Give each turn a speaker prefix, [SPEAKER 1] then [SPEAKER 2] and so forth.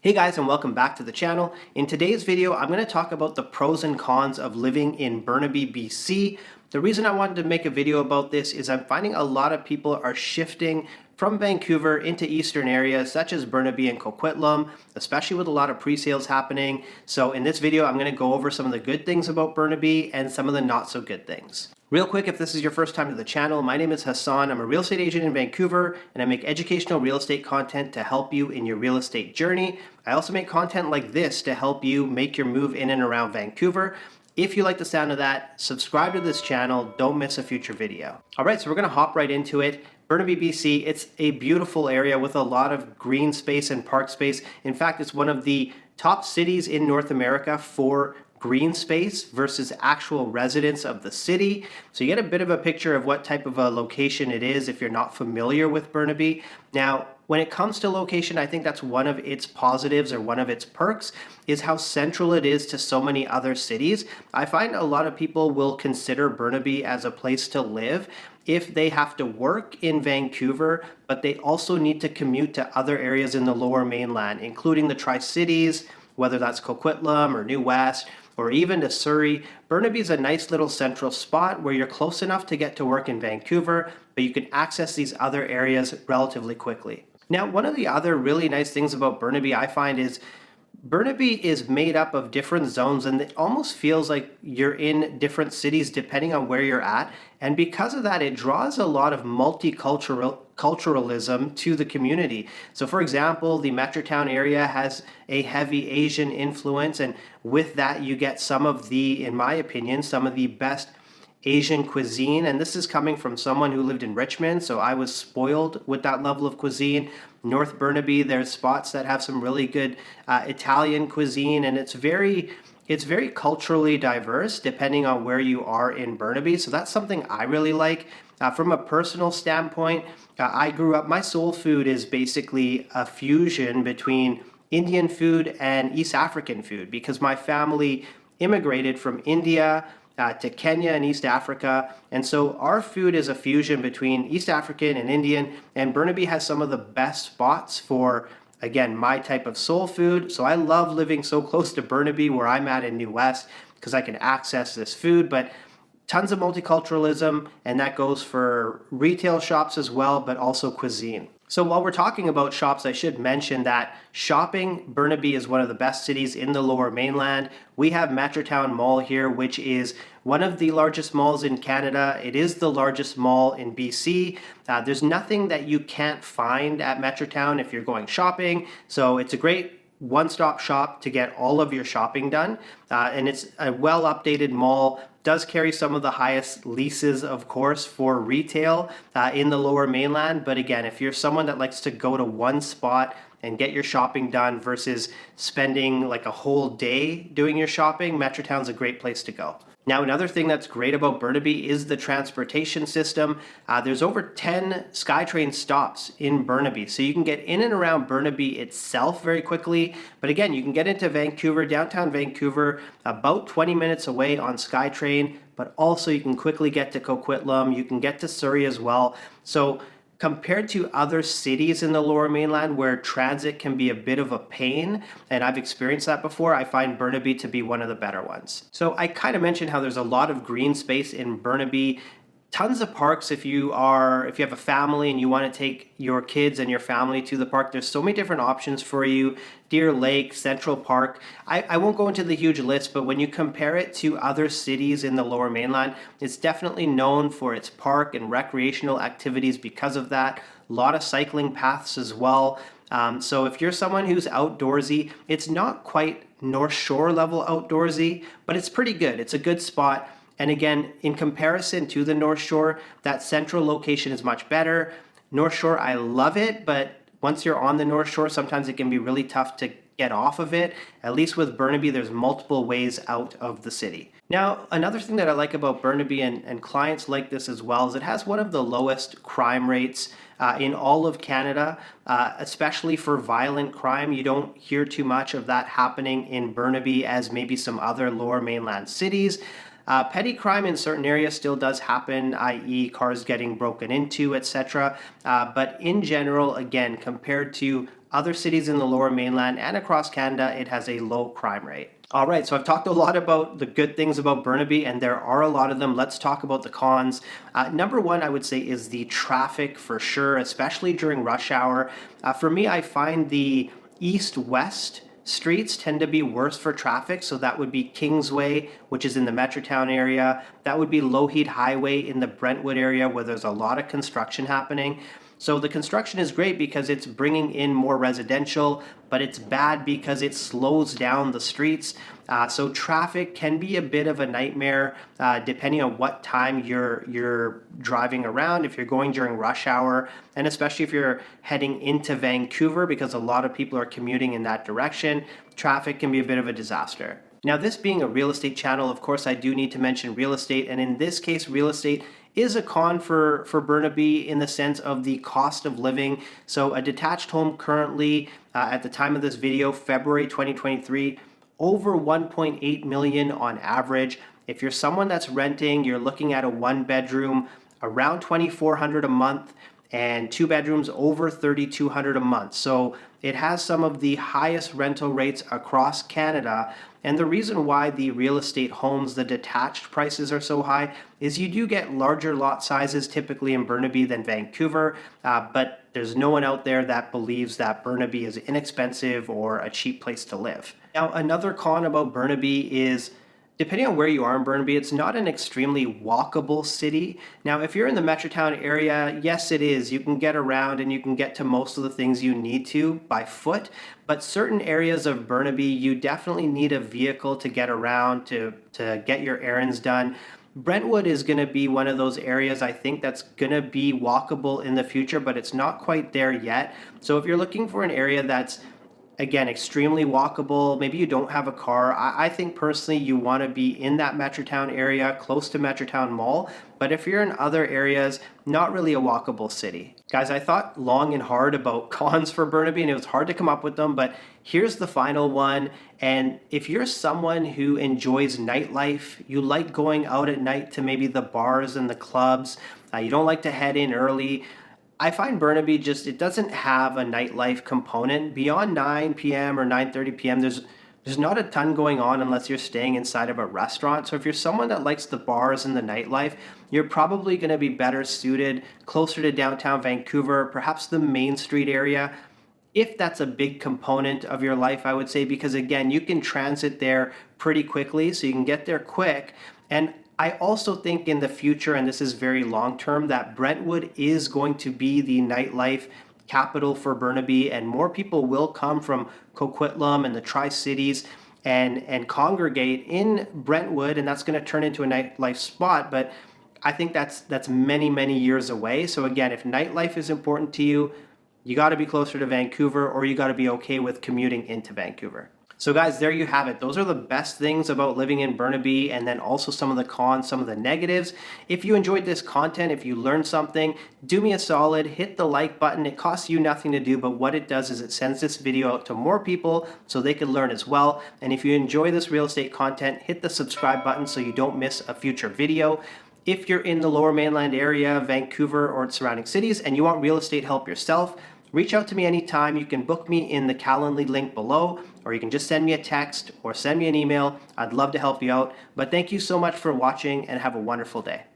[SPEAKER 1] Hey guys, and welcome back to the channel. In today's video, I'm going to talk about the pros and cons of living in Burnaby, BC. The reason I wanted to make a video about this is I'm finding a lot of people are shifting from Vancouver into eastern areas such as Burnaby and Coquitlam, especially with a lot of pre-sales happening. So in this video, I'm going to go over some of the good things about Burnaby and some of the not so good things. Real quick, if this is your first time to the channel, my name is Hasan. I'm a real estate agent in Vancouver, and I make educational real estate content to help you in your real estate journey. I also make content like this to help you make your move in and around Vancouver. If you like the sound of that, subscribe to this channel. Don't miss a future video. All right, so we're gonna hop right into it. Burnaby, BC, it's a beautiful area with a lot of green space and park space. In fact, it's one of the top cities in North America for green space versus actual residents of the city. So you get a bit of a picture of what type of a location it is if you're not familiar with Burnaby. Now, when it comes to location, I think that's one of its positives or one of its perks is how central it is to so many other cities. I find a lot of people will consider Burnaby as a place to live if they have to work in Vancouver, but they also need to commute to other areas in the Lower Mainland, including the Tri-Cities, whether that's Coquitlam or New West, or even to Surrey. Burnaby's a nice little central spot where you're close enough to get to work in Vancouver, but you can access these other areas relatively quickly. Now, one of the other really nice things about Burnaby I find is Burnaby is made up of different zones, and it almost feels like you're in different cities depending on where you're at. And because of that, it draws a lot of multiculturalism to the community. So for example, the Metrotown area has a heavy Asian influence, and with that you get some of the, in my opinion, some of the best Asian cuisine, and this is coming from someone who lived in Richmond, so I was spoiled with that level of cuisine. North Burnaby, there's spots that have some really good Italian cuisine, and it's very culturally diverse depending on where you are in Burnaby. So that's something I really like. From a personal standpoint, I grew up, my soul food is basically a fusion between Indian food and East African food because my family immigrated from India to Kenya and East Africa. And so our food is a fusion between East African and Indian, and Burnaby has some of the best spots for, again, my type of soul food. So I love living so close to Burnaby where I'm at in New West because I can access this food, but tons of multiculturalism, and that goes for retail shops as well, but also cuisine. So while we're talking about shops, I should mention that shopping, Burnaby is one of the best cities in the Lower Mainland. We have Metrotown Mall here, which is one of the largest malls in Canada. It is the largest mall in BC. There's nothing that you can't find at Metrotown if you're going shopping. So it's a great one-stop shop to get all of your shopping done. And it's a well-updated mall. Does carry some of the highest leases, of course, for retail in the Lower Mainland. But again, if you're someone that likes to go to one spot and get your shopping done versus spending like a whole day doing your shopping, Metrotown's a great place to go. Now, another thing that's great about Burnaby is the transportation system. There's over 10 SkyTrain stops in Burnaby, so you can get in and around Burnaby itself very quickly. But again, you can get into Vancouver, downtown Vancouver, about 20 minutes away on SkyTrain, but also you can quickly get to Coquitlam, you can get to Surrey as well. So compared to other cities in the Lower Mainland where transit can be a bit of a pain, and I've experienced that before, I find Burnaby to be one of the better ones. So I kind of mentioned how there's a lot of green space in Burnaby. Tons of parks if you have a family and you want to take your kids and your family to the park. There's so many different options for you. Deer Lake, Central Park. I won't go into the huge list, but when you compare it to other cities in the Lower Mainland, it's definitely known for its park and recreational activities because of that. A lot of cycling paths as well. So if you're someone who's outdoorsy, it's not quite North Shore level outdoorsy, but it's pretty good. It's a good spot. And again, in comparison to the North Shore, that central location is much better. North Shore, I love it, but once you're on the North Shore, sometimes it can be really tough to get off of it. At least with Burnaby, there's multiple ways out of the city. Now, another thing that I like about Burnaby, and clients like this as well, is it has one of the lowest crime rates in all of Canada, especially for violent crime. You don't hear too much of that happening in Burnaby as maybe some other Lower Mainland cities. Petty crime in certain areas still does happen, i.e. cars getting broken into, etc. But in general, again, compared to other cities in the Lower Mainland and across Canada, it has a low crime rate. All right, so I've talked a lot about the good things about Burnaby, and there are a lot of them. Let's talk about the cons. Number one, I would say, is the traffic for sure, especially during rush hour. For me, I find the east-west streets tend to be worse for traffic. So that would be Kingsway, which is in the Metrotown area. That would be Lougheed Highway in the Brentwood area where there's a lot of construction happening. So the construction is great because it's bringing in more residential, but it's bad because it slows down the streets. So traffic can be a bit of a nightmare depending on what time you're driving around, if you're going during rush hour, and especially if you're heading into Vancouver, because a lot of people are commuting in that direction. Traffic can be a bit of a disaster. Now, this being a real estate channel, of course, I do need to mention real estate. And in this case, real estate is a con for Burnaby in the sense of the cost of living. So a detached home currently, at the time of this video, February 2023, over 1.8 million on average. If you're someone that's renting, you're looking at a one bedroom around 2,400 a month, and two bedrooms over 3,200 a month. So it has some of the highest rental rates across Canada. And the reason why the real estate homes, the detached prices are so high is you do get larger lot sizes typically in Burnaby than Vancouver, but there's no one out there that believes that Burnaby is inexpensive or a cheap place to live. Now, another con about Burnaby is, depending on where you are in Burnaby, it's not an extremely walkable city. Now, if you're in the Metrotown area, yes, it is. You can get around and you can get to most of the things you need to by foot. But certain areas of Burnaby, you definitely need a vehicle to get around, to get your errands done. Brentwood is going to be one of those areas I think that's going to be walkable in the future, but it's not quite there yet. So if you're looking for an area that's, again, extremely walkable, maybe you don't have a car, I think personally you want to be in that Metrotown area, close to Metrotown Mall. But if you're in other areas, not really a walkable city. Guys, I thought long and hard about cons for Burnaby, and it was hard to come up with them, but here's the final one. And if you're someone who enjoys nightlife, you like going out at night to maybe the bars and the clubs, you don't like to head in early, I find Burnaby just, it doesn't have a nightlife component. Beyond 9 p.m. or 9:30 p.m., there's not a ton going on unless you're staying inside of a restaurant. So if you're someone that likes the bars and the nightlife, you're probably going to be better suited closer to downtown Vancouver, perhaps the Main Street area, if that's a big component of your life, I would say, because again, you can transit there pretty quickly, so you can get there quick. And I also think in the future, and this is very long term, that Brentwood is going to be the nightlife capital for Burnaby, and more people will come from Coquitlam and the Tri-Cities and congregate in Brentwood, and that's going to turn into a nightlife spot. But I think that's many, many years away. So again, if nightlife is important to you, you got to be closer to Vancouver, or you got to be okay with commuting into Vancouver. So guys, there you have it. Those are the best things about living in Burnaby, and then also some of the cons, some of the negatives. If you enjoyed this content, if you learned something, do me a solid, hit the like button. It costs you nothing to do, but what it does is it sends this video out to more people so they can learn as well. And if you enjoy this real estate content, hit the subscribe button so you don't miss a future video. If you're in the Lower Mainland area, Vancouver or its surrounding cities, and you want real estate help yourself, reach out to me anytime. You can book me in the Calendly link below, or you can just send me a text or send me an email. I'd love to help you out. But thank you so much for watching, and have a wonderful day.